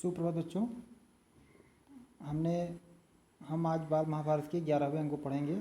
सुप्रभात बच्चों। हमने हम आज बाल महाभारत के 11वें अंक को पढ़ेंगे।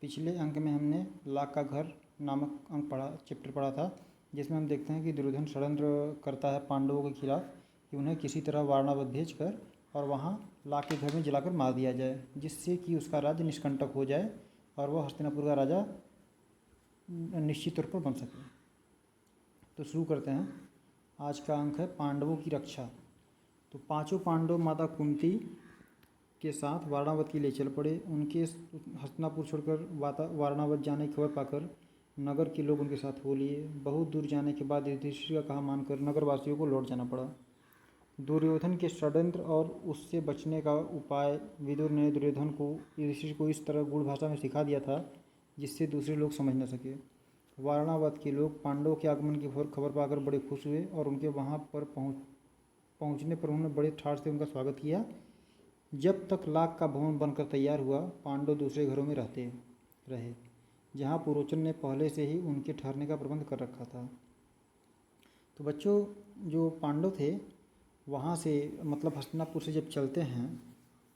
पिछले अंक में हमने लाख का घर नामक अंक चैप्टर पढ़ा था, जिसमें हम देखते हैं कि दुर्योधन षड्यंत्र करता है पांडवों के खिलाफ कि उन्हें किसी तरह वारणावत भेजकर और वहाँ लाख के घर में जलाकर मार दिया जाए, जिससे कि उसका राज्य निष्कंटक हो जाए और वह हस्तिनापुर का राजा निश्चित तौर पर बन सके। तो शुरू करते हैं। आज का अंक है पांडवों की रक्षा। तो पांचों पांडव माता कुंती के साथ वारणावत के लिए चल पड़े। उनके हस्तिनापुर छोड़कर वारणावत जाने की खबर पाकर नगर के लोग उनके साथ हो लिए। बहुत दूर जाने के बाद युधिष्ठिर का कहा मानकर नगरवासियों को लौट जाना पड़ा। दुर्योधन के षड्यंत्र और उससे बचने का उपाय विदुर ने दुर्योधन को युधिष्ठिर को इस तरह गूढ़ भाषा में सिखा दिया था जिससे दूसरे लोग समझ न सके। वारणावत के लोग पांडवों के आगमन की खबर पाकर बड़े खुश हुए और उनके वहाँ पर पहुँचने पर उन्होंने बड़े ठाठ से उनका स्वागत किया। जब तक लाख का भवन बनकर तैयार हुआ, पांडव दूसरे घरों में रहते रहे, जहाँ पुरोचन ने पहले से ही उनके ठहरने का प्रबंध कर रखा था। तो बच्चों, जो पांडव थे वहाँ से मतलब हस्तिनापुर से जब चलते हैं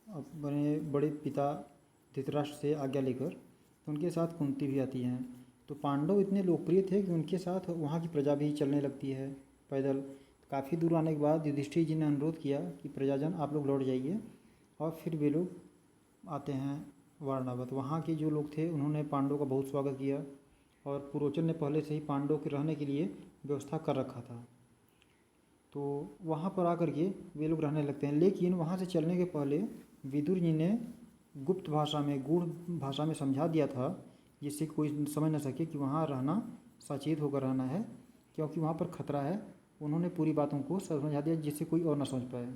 अपने बड़े पिता धृतराष्ट्र से आज्ञा लेकर, तो उनके साथ कुंती भी आती हैं। तो पांडव इतने लोकप्रिय थे कि उनके साथ वहाँ की प्रजा भी चलने लगती है पैदल। काफ़ी दूर आने के बाद युधिष्ठिर जी ने अनुरोध किया कि प्रजाजन आप लोग लौट जाइए, और फिर वे लोग आते हैं वारणावत। वहाँ के जो लोग थे उन्होंने पांडवों का बहुत स्वागत किया और पुरोचन ने पहले से ही पांडवों के रहने के लिए व्यवस्था कर रखा था। तो वहाँ पर आकर के वे लोग रहने लगते हैं। लेकिन वहाँ से चलने के पहले विदुर जी ने गुप्त भाषा में गूढ़ भाषा में समझा दिया था, जिससे कोई समझ न सके कि वहाँ रहना सचेत होकर रहना है, क्योंकि वहाँ पर खतरा है। उन्होंने पूरी बातों को समझा दिया जिससे कोई और न समझ पाए।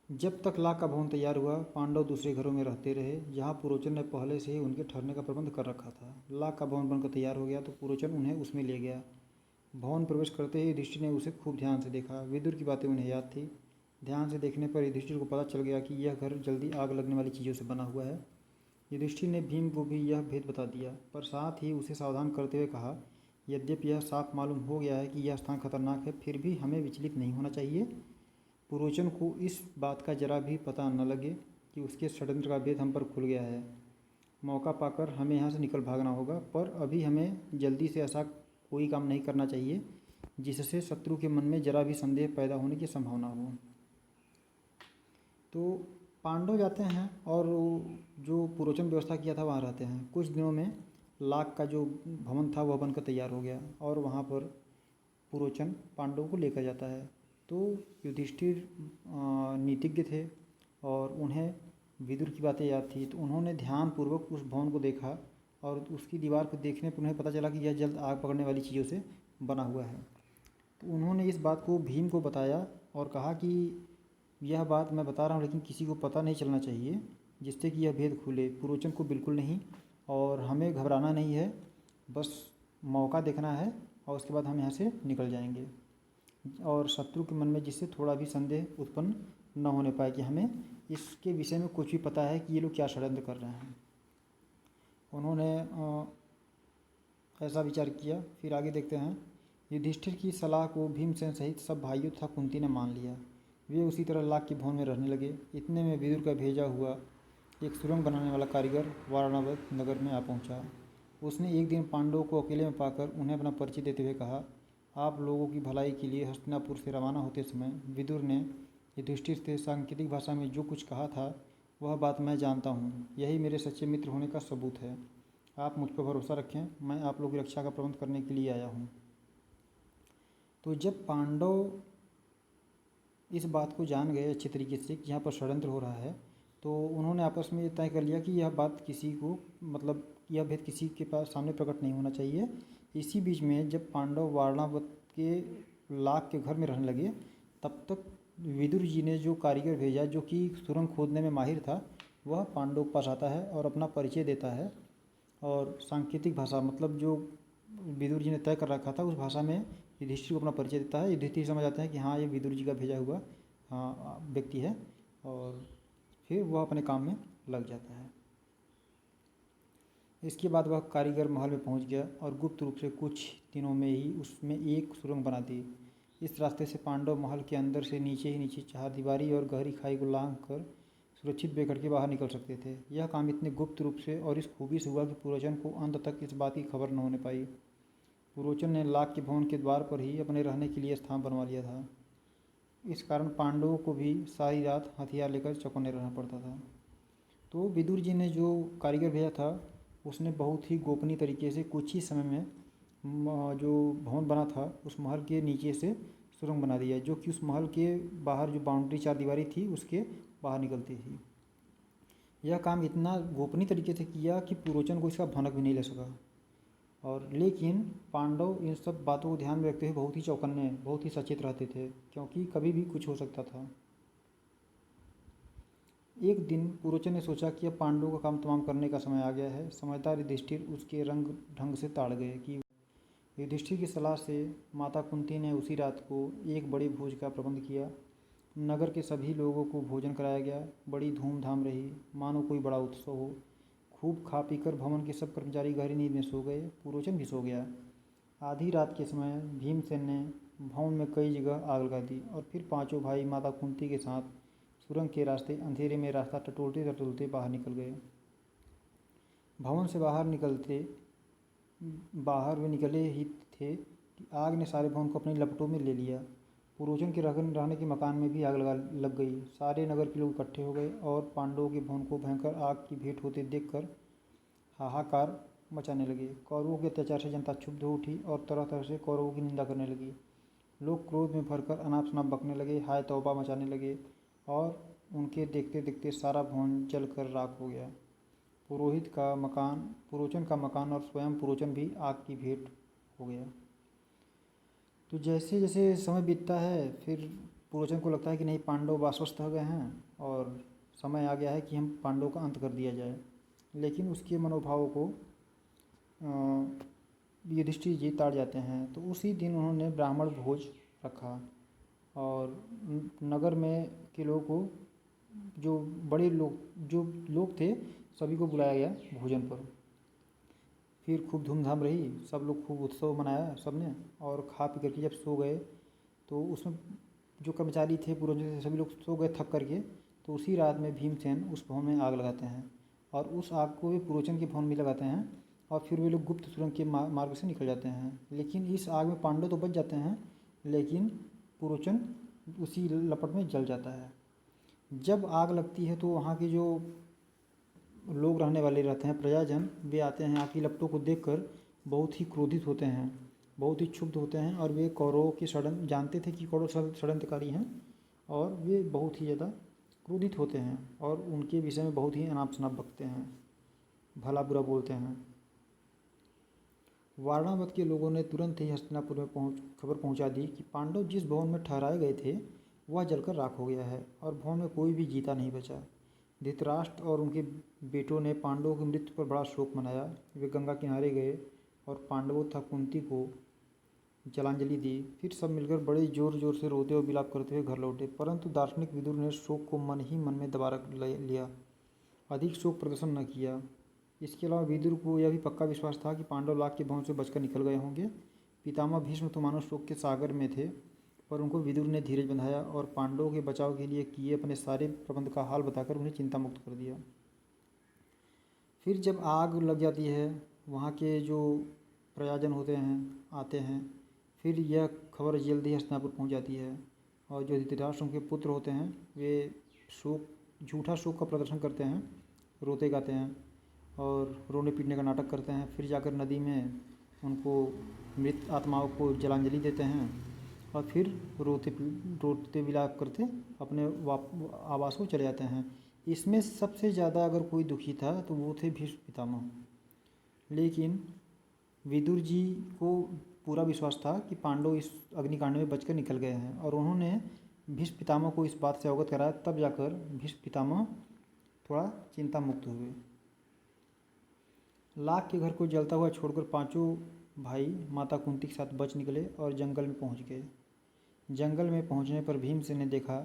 जब तक लाख का भवन तैयार हुआ, पांडव दूसरे घरों में रहते रहे, जहाँ पुरोचन ने पहले से ही उनके ठहरने का प्रबंध कर रखा था। लाख का भवन बनकर तैयार हो गया तो पुरोचन उन्हें उसमें ले गया। भवन प्रवेश करते ही युधिष्ठिर ने उसे खूब ध्यान से देखा। विदुर की बातें उन्हें याद थी। ध्यान से देखने पर युधिष्ठिर को पता चल गया कि यह घर जल्दी आग लगने वाली चीज़ों से बना हुआ है। युधिष्ठिर ने भीम को भी यह भेद बता दिया, पर साथ ही उसे सावधान करते हुए कहा, यद्यपि यह साफ मालूम हो गया है कि यह स्थान खतरनाक है, फिर भी हमें विचलित नहीं होना चाहिए। पुरोचन को इस बात का जरा भी पता न लगे कि उसके षड्यंत्र का भेद हम पर खुल गया है। मौका पाकर हमें यहाँ से निकल भागना होगा, पर अभी हमें जल्दी से ऐसा कोई काम नहीं करना चाहिए जिससे शत्रु के मन में जरा भी संदेह पैदा होने की संभावना हो। तो पांडव जाते हैं और जो पुरोचन व्यवस्था किया था वहाँ रहते हैं। कुछ दिनों में लाख का जो भवन था वह बनकर तैयार हो गया और वहाँ पर पुरोचन पांडवों को लेकर जाता है। तो युधिष्ठिर नीतिज्ञ थे और उन्हें विदुर की बातें याद थी, तो उन्होंने ध्यानपूर्वक उस भवन को देखा और उसकी दीवार को देखने पर उन्हें पता चला कि यह जल्द आग पकड़ने वाली चीज़ों से बना हुआ है। तो उन्होंने इस बात को भीम को बताया और कहा कि यह बात मैं बता रहा हूँ, लेकिन किसी को पता नहीं चलना चाहिए, जिससे कि यह भेद खुले। पुरोचन को बिल्कुल नहीं, और हमें घबराना नहीं है, बस मौका देखना है और उसके बाद हम यहाँ से निकल जाएंगे, और शत्रु के मन में जिससे थोड़ा भी संदेह उत्पन्न न होने पाए कि हमें इसके विषय में कुछ भी पता है कि ये लोग क्या षड्यंत्र कर रहे हैं। उन्होंने ऐसा विचार किया। फिर आगे देखते हैं। युधिष्ठिर की सलाह को भीमसेन सहित सब भाइयों तथा कुंती ने मान लिया। वे उसी तरह लाख के भवन में रहने लगे। इतने में विदुर का भेजा हुआ एक सुरंग बनाने वाला कारीगर वारणावत नगर में आ पहुंचा। उसने एक दिन पांडवों को अकेले में पाकर उन्हें अपना परिचय देते हुए कहा, आप लोगों की भलाई के लिए हस्तिनापुर से रवाना होते समय विदुर ने युधिष्ठिर से सांकेतिक भाषा में जो कुछ कहा था वह बात मैं जानता हूँ। यही मेरे सच्चे मित्र होने का सबूत है। आप मुझ पर भरोसा रखें, मैं आप लोगों की रक्षा का प्रबंध करने के लिए आया हूँ। तो जब पांडव इस बात को जान गए अच्छे तरीके से कि यहाँ पर षड्यंत्र हो रहा है, तो उन्होंने आपस में तय कर लिया कि यह बात किसी को मतलब यह भेद किसी के पास सामने प्रकट नहीं होना चाहिए। इसी बीच में जब पांडव वारणावत के लाख के घर में रहने लगे, तब तक विदुर जी ने जो कारीगर भेजा जो कि सुरंग खोदने में माहिर था, वह पांडव के पास आता है और अपना परिचय देता है, और सांकेतिक भाषा मतलब जो विदुर जी ने तय कर रखा था उस भाषा में युधिष्ठिर को अपना परिचय देता है। युधिष्ठिर समझ आता है कि हाँ, ये विदुर जी का भेजा हुआ व्यक्ति है, और फिर वह अपने काम में लग जाता है। इसके बाद वह कारीगर महल में पहुंच गया और गुप्त रूप से कुछ दिनों में ही उसमें एक सुरंग बना दी। इस रास्ते से पांडव महल के अंदर से नीचे ही नीचे चारदीवारी और गहरी खाई को लांघ कर सुरक्षित बेघर के बाहर निकल सकते थे। यह काम इतने गुप्त रूप से और इस खूबी से हुआ कि पुरोचन को अंत तक इस बात की खबर न होने पाई। पुरोचन ने लाख के भवन के द्वार पर ही अपने रहने के लिए स्थान बनवा लिया था। इस कारण पांडवों को भी सारी रात हथियार लेकर चौकन्ने रहना पड़ता था। तो विदुर जी ने जो कारीगर भेजा था उसने बहुत ही गोपनीय तरीके से कुछ ही समय में जो भवन बना था उस महल के नीचे से सुरंग बना दिया, जो कि उस महल के बाहर जो बाउंड्री चारदीवारी थी उसके बाहर निकलती थी। यह काम इतना गोपनीय तरीके से किया कि पुरोचन को इसका भनक भी नहीं ले सका। और लेकिन पांडव इन सब बातों को ध्यान में रखते हुए बहुत ही चौकन्ने, बहुत ही सचेत रहते थे, क्योंकि कभी भी कुछ हो सकता था। एक दिन पुरोचन ने सोचा कि अब पांडवों का काम तमाम करने का समय आ गया है। समझदार युधिष्ठिर उसके रंग ढंग से ताड़ गए कि युधिष्ठिर की सलाह से माता कुंती ने उसी रात को एक बड़ी भोज का प्रबंध किया। नगर के सभी लोगों को भोजन कराया गया। बड़ी धूमधाम रही, मानो कोई बड़ा उत्सव हो। खूब खा पीकर भवन के सब कर्मचारी गहरी नींद में सो गए। पुरोचन भी सो गया। आधी रात के समय भीमसेन ने भवन में कई जगह आग लगा दी और फिर पांचों भाई माता कुंती के साथ सुरंग के रास्ते अंधेरे में रास्ता टटोलते टटोलते बाहर निकल गए। भवन से बाहर वे निकले ही थे कि आग ने सारे भवन को अपनी लपटों में ले लिया। पुरोचन के रहने के मकान में भी आग लग गई। सारे नगर के लोग इकट्ठे हो गए और पांडवों के भवन को भयंकर आग की भेंट होते देखकर हाहाकार मचाने लगे। कौरवों के अत्याचार से जनता क्षुब्ध हो उठी और तरह तरह से कौरवों की निंदा करने लगी। लोग क्रोध में भरकर अनाप शनाप बकने लगे, हाय तौबा मचाने लगे और उनके देखते देखते सारा भवन जलकर राख हो गया। पुरोचन का मकान और स्वयं पुरोचन भी आग की भेंट हो गया। तो जैसे जैसे समय बीतता है फिर पुरोचन को लगता है कि नहीं, पांडव आश्वस्त हो गए हैं और समय आ गया है कि हम पांडवों का अंत कर दिया जाए। लेकिन उसके मनोभावों को युधिष्ठिर जी ताड़ जाते हैं। तो उसी दिन उन्होंने ब्राह्मण भोज रखा और नगर में के लोगों को, जो लोग थे, सभी को बुलाया गया भोजन पर। फिर खूब धूमधाम रही, सब लोग खूब उत्सव मनाया सबने। और खा पी करके जब सो गए तो उसमें जो कर्मचारी थे पुरोचन से सभी लोग सो गए थक करके। तो उसी रात में भीमसेन उस भवन में आग लगाते हैं और उस आग को वे पुरोचन के भवन में लगाते हैं और फिर वे लोग गुप्त सुरंग के मार्ग से निकल जाते हैं। लेकिन इस आग में पांडव तो बच जाते हैं, लेकिन पुरोचन उसी लपट में जल जाता है। जब आग लगती है तो वहाँ के जो लोग रहने वाले रहते हैं, प्रजाजन, वे आते हैं, आग की लपटों को देखकर बहुत ही क्रोधित होते हैं, बहुत ही क्षुब्ध होते हैं और वे कौरवों की जानते थे कि कौरव षड्यंत्रकारी हैं और वे बहुत ही ज़्यादा क्रोधित होते हैं और उनके विषय में बहुत ही अनाप शनाप बकते हैं, भला बुरा बोलते हैं। वारणावत के लोगों ने तुरंत ही हस्तिनापुर में खबर पहुंचा दी कि पांडव जिस भवन में ठहराए गए थे वह जलकर राख हो गया है और भवन में कोई भी जीता नहीं बचा। धृतराष्ट्र और उनके बेटों ने पांडवों की मृत्यु पर बड़ा शोक मनाया। वे गंगा किनारे गए और पांडवों तथा कुंती को जलांजलि दी। फिर सब मिलकर बड़े जोर जोर से रोते और विलाप करते हुए घर लौटे। परंतु दार्शनिक विदुर ने शोक को मन ही मन में दबा रख लिया, अधिक शोक प्रदर्शन न किया। इसके अलावा विदुर को यह भी पक्का विश्वास था कि पांडव लाख के भवन से बचकर निकल गए होंगे। पितामह भीष्म तो मानो शोक के सागर में थे, पर उनको विदुर ने धीरज बंधाया और पांडवों के बचाव के लिए किए अपने सारे प्रबंध का हाल बताकर उन्हें चिंता मुक्त कर दिया। फिर जब आग लग जाती है, वहाँ के जो प्रजाजन होते हैं आते हैं, फिर यह खबर जल्दी हस्तिनापुर पहुँच जाती है और जो धृतराष्ट्र के पुत्र होते हैं वे झूठा शोक का प्रदर्शन करते हैं, रोते गाते हैं और रोने पीटने का नाटक करते हैं। फिर जाकर नदी में उनको मृत आत्माओं को जलांजलि देते हैं और फिर रोते विलाप करते अपने आवास को चले जाते हैं। इसमें सबसे ज़्यादा अगर कोई दुखी था तो वो थे भीष्म पितामह। लेकिन विदुर जी को पूरा विश्वास था कि पांडव इस अग्निकांड में बचकर निकल गए हैं और उन्होंने भीष्म पितामह को इस बात से अवगत कराया। तब जाकर भीष्म पितामह थोड़ा चिंता मुक्त हुए। लाख के घर को जलता हुआ छोड़कर पांचों भाई माता कुंती के साथ बच निकले और जंगल में पहुंच गए। जंगल में पहुंचने पर भीमसेन ने देखा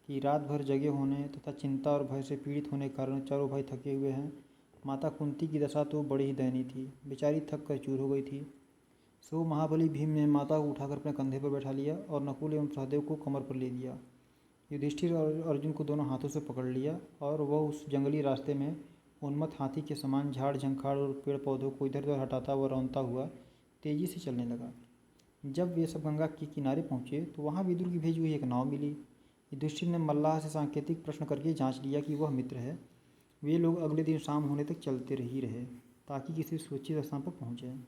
कि रात भर जगे होने तथा चिंता और भय से पीड़ित होने के कारण चारों भाई थके हुए हैं। माता कुंती की दशा तो बड़ी ही दयनीय थी, बेचारी थक कर चूर हो गई थी। सो महाबली भीम ने माता को उठाकर अपने कंधे पर बैठा लिया और नकुल एवं सहदेव को कमर पर ले लिया। युधिष्ठिर और अर्जुन को दोनों हाथों से पकड़ लिया और वह उस जंगली रास्ते में उन्मत्त हाथी के समान झाड़ झंखाड़ और पेड़ पौधों को इधर उधर हटाता व रौंदता हुआ तेजी से चलने लगा। जब वे सब गंगा के किनारे पहुँचे तो वहाँ विदुर की भेजी हुई एक नाव मिली। युधिष्ठिर ने मल्लाह से सांकेतिक प्रश्न करके जांच लिया कि वह मित्र है। वे लोग अगले दिन शाम होने तक चलते ही रहे ताकि किसी सुरक्षित स्थान पर पहुँच जाए।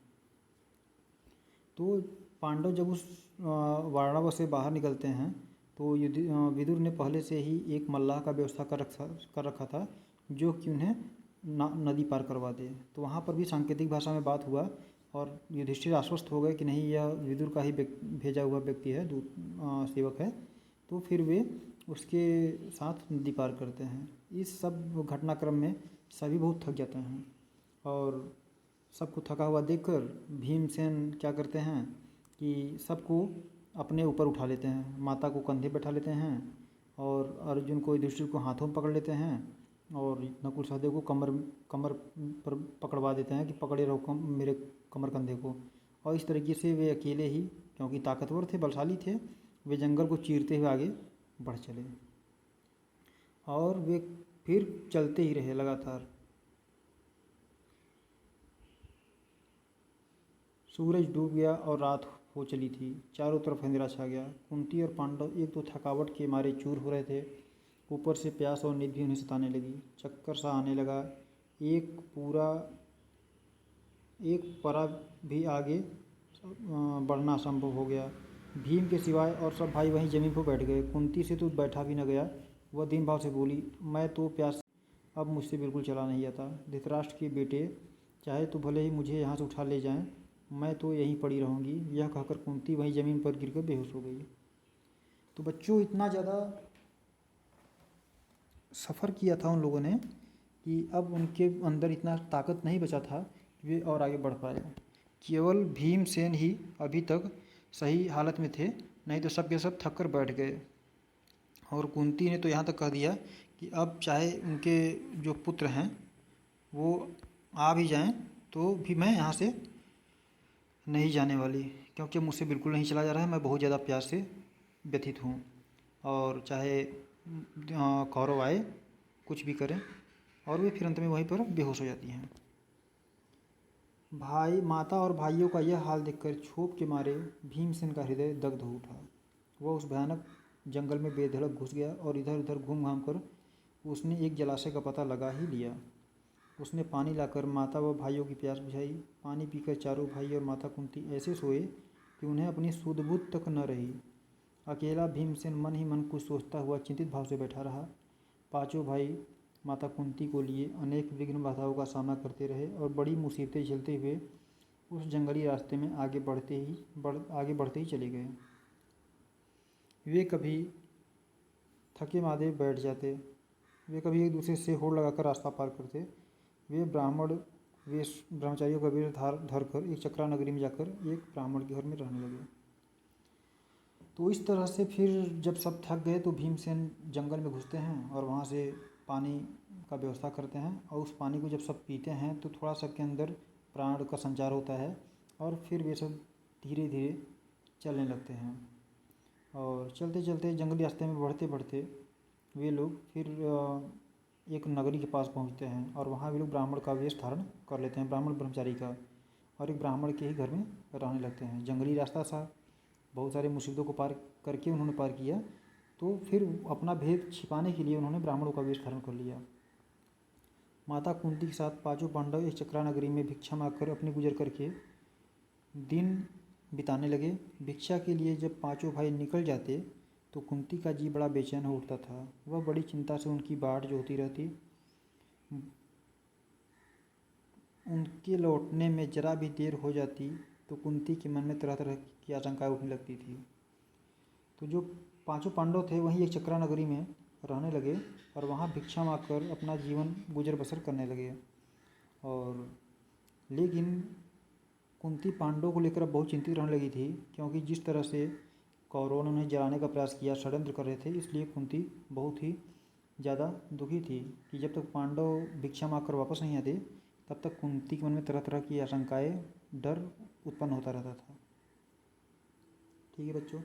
तो पांडव जब उस वाराणसी से बाहर निकलते हैं तो विदुर ने पहले से ही एक मल्लाह का व्यवस्था कर रखा था जो कि उन्हें नदी पार करवा दे। तो वहाँ पर भी सांकेतिक भाषा में बात हुआ और युधिष्ठिर आश्वस्त हो गए कि नहीं, यह विदुर का ही भेजा हुआ व्यक्ति है, दूत सेवक है। तो फिर वे उसके साथ नदी पार करते हैं। इस सब घटनाक्रम में सभी बहुत थक जाते हैं और सबको थका हुआ देखकर भीमसेन क्या करते हैं कि सबको अपने ऊपर उठा लेते हैं। माता को कंधे बैठा लेते हैं और अर्जुन को युधिष्ठिर को हाथों में पकड़ लेते हैं और नकुल सहदेव को कमर पर पकड़वा देते हैं कि पकड़े रहो मेरे कमर कंधे को। और इस तरीके से वे अकेले ही, क्योंकि ताकतवर थे, बलशाली थे, वे जंगल को चीरते हुए आगे बढ़ चले और वे फिर चलते ही रहे लगातार। सूरज डूब गया और रात हो चली थी। चारों तरफ अंधेरा छा गया। कुंती और पांडव एक तो थकावट के मारे चूर हो रहे थे, ऊपर से प्यास और नींद भी उन्हें सताने लगी। चक्कर सा आने लगा। एक परा भी आगे बढ़ना असंभव हो गया। भीम के सिवाय और सब भाई वहीं जमीन पर बैठ गए। कुंती से तो बैठा भी न गया। वह दीन भाव से बोली, मैं तो प्यास अब मुझसे बिल्कुल चला नहीं जाता। धृतराष्ट्र के बेटे, चाहे तो भले ही मुझे यहाँ से उठा ले जाएं, मैं तो यहीं पड़ी रहूँगी। यह कहकर कुंती वहीं ज़मीन पर गिरकर बेहोश हो गई। तो बच्चों, इतना ज़्यादा सफ़र किया था उन लोगों ने कि अब उनके अंदर इतना ताकत नहीं बचा था कि वे और आगे बढ़ पाए। केवल भीमसेन ही अभी तक सही हालत में थे, नहीं तो सब के सब थक कर बैठ गए। और कुंती ने तो यहाँ तक कह दिया कि अब चाहे उनके जो पुत्र हैं वो आ भी जाएं तो भी मैं यहाँ से नहीं जाने वाली, क्योंकि मुझसे बिल्कुल नहीं चला जा रहा है। मैं बहुत ज़्यादा प्यास से व्यथित हूँ और चाहे कौरव आए, कुछ भी करें। और वे फिर अंत में वहीं पर बेहोश हो जाती हैं। भाई, माता और भाइयों का यह हाल देखकर क्षोभ के मारे भीमसेन का हृदय दग्ध हो उठा। वह उस भयानक जंगल में बेधड़क घुस गया और इधर उधर घूम घाम कर उसने एक जलाशय का पता लगा ही लिया। उसने पानी लाकर माता व भाइयों की प्यास बुझाई। पानी पीकर चारों भाई और माता कुंती ऐसे सोए कि उन्हें अपनी सुध-बुध तक न रही। अकेला भीमसेन मन ही मन कुछ सोचता हुआ चिंतित भाव से बैठा रहा। पांचों भाई माता कुंती को लिए अनेक विघ्न बाधाओं का सामना करते रहे और बड़ी मुसीबतें झेलते हुए उस जंगली रास्ते में आगे बढ़ते ही चले गए। वे कभी थके मादे बैठ जाते, वे कभी एक दूसरे से होड़ लगाकर रास्ता पार करते। वे ब्रह्मचारियों का वेश धर कर एक चक्रा नगरी में जाकर एक ब्राह्मण के घर में रहने लगे। तो इस तरह से फिर जब सब थक गए तो भीमसेन जंगल में घुसते हैं और वहाँ से पानी का व्यवस्था करते हैं और उस पानी को जब सब पीते हैं तो थोड़ा सबके अंदर प्राण का संचार होता है और फिर वे सब धीरे धीरे चलने लगते हैं। और चलते चलते जंगली रास्ते में बढ़ते बढ़ते वे लोग फिर एक नगरी के पास पहुंचते हैं और वहाँ वे लोग ब्राह्मण का वेश धारण कर लेते हैं, ब्राह्मण ब्रह्मचारी का, और एक ब्राह्मण के ही घर में रहने लगते हैं। जंगली रास्ता सा बहुत सारे मुसीबतों को पार करके उन्होंने पार किया, तो फिर अपना भेद छिपाने के लिए उन्होंने ब्राह्मणों का वेश धारण कर लिया। माता कुंती के साथ पांचों पांडव एक चक्रा नगरी में भिक्षा मांगकर अपने गुजर करके दिन बिताने लगे। भिक्षा के लिए जब पांचों भाई निकल जाते तो कुंती का जी बड़ा बेचैन हो उठता था। वह बड़ी चिंता से उनकी बाट जोहती रहती। उनके लौटने में जरा भी देर हो जाती तो कुंती के मन में तरह तरह की आशंकाएं उठने लगती थी। तो जो पांचों पांडव थे वहीं एक चक्रा नगरी में रहने लगे और वहाँ भिक्षा मांगकर अपना जीवन गुजर बसर करने लगे। और लेकिन कुंती पांडवों को लेकर अब बहुत चिंतित रहने लगी थी, क्योंकि जिस तरह से कौरवों ने उन्हें जलाने का प्रयास किया, षड्यंत्र कर रहे थे, इसलिए कुंती बहुत ही ज़्यादा दुखी थी कि जब तक पांडव भिक्षा मांगकर वापस नहीं आते तब तक कुंती के मन में तरह तरह की आशंकाएँ डर उत्पन्न होता रहता था। ठीक है बच्चों।